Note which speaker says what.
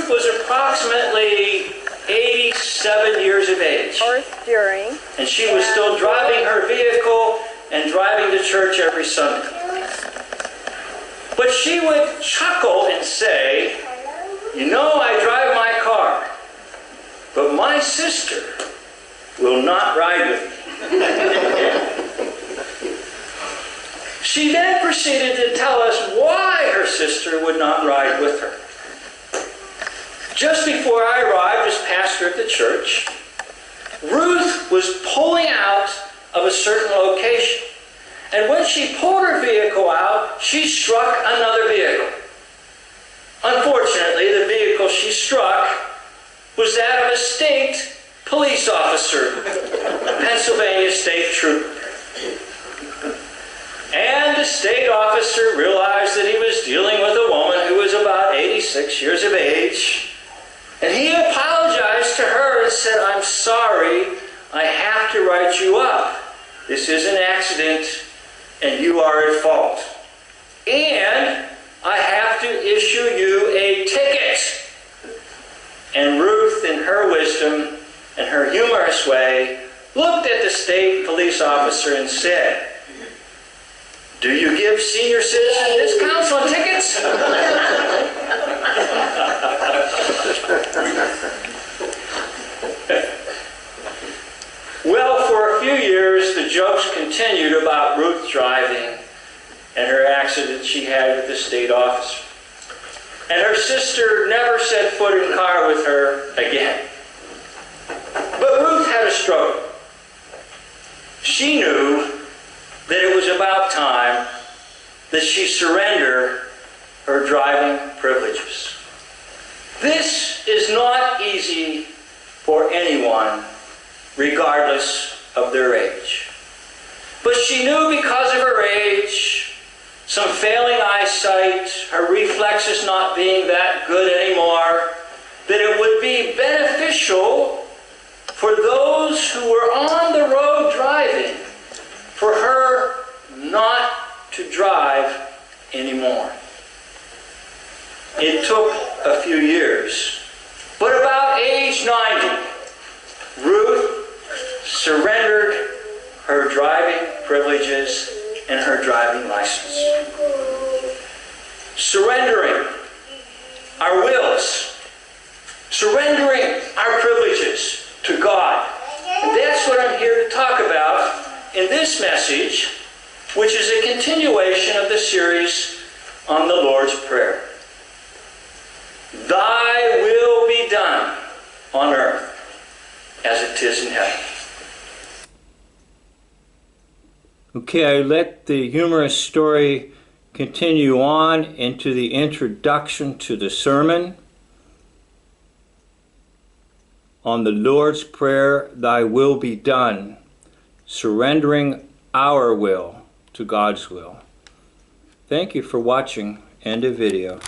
Speaker 1: Ruth was approximately 87 years of age.
Speaker 2: Or steering.
Speaker 1: And she was still driving her vehicle and driving to church every Sunday. But she would chuckle and say, "You know, I drive my car, but my sister will not ride with me." She then proceeded to tell us why her sister would not ride with her. Just before I arrived as pastor at the church, Ruth was pulling out of a certain location. And when she pulled her vehicle out, she struck another vehicle. Unfortunately, the vehicle she struck was that of a state police officer, a Pennsylvania state trooper. And the state officer realized that he was dealing with a woman who was about 86 years of age. And he apologized to her and said, "I'm sorry, I have to write you up. This is an accident, and you are at fault. And I have to issue you a ticket." And Ruth, in her wisdom and her humorous way, looked at the state police officer and said, "Do you give senior citizen discounts on tickets?" Well, for a few years, the jokes continued about Ruth driving and her accident she had with the state officer. And her sister never set foot in the car with her again. But Ruth had a struggle. She knew that it was about time that she surrender her driving privileges. This is not easy for anyone, regardless of their age. But she knew because of her age, some failing eyesight, her reflexes not being that good anymore, that it would be beneficial for those who were on the road driving for her not to drive anymore. It took a few years, but about age 90, Ruth surrendered her driving privileges and her driving license. Surrendering our wills, surrendering our privileges to God. And that's what I'm here to talk about in this message, which is a continuation of the series on the Lord's Prayer. Thy will be done on earth as it is in heaven. Okay, I let the humorous story continue on into the introduction to the sermon on the Lord's Prayer, Thy will be done, surrendering our will to God's will. Thank you for watching. End of video.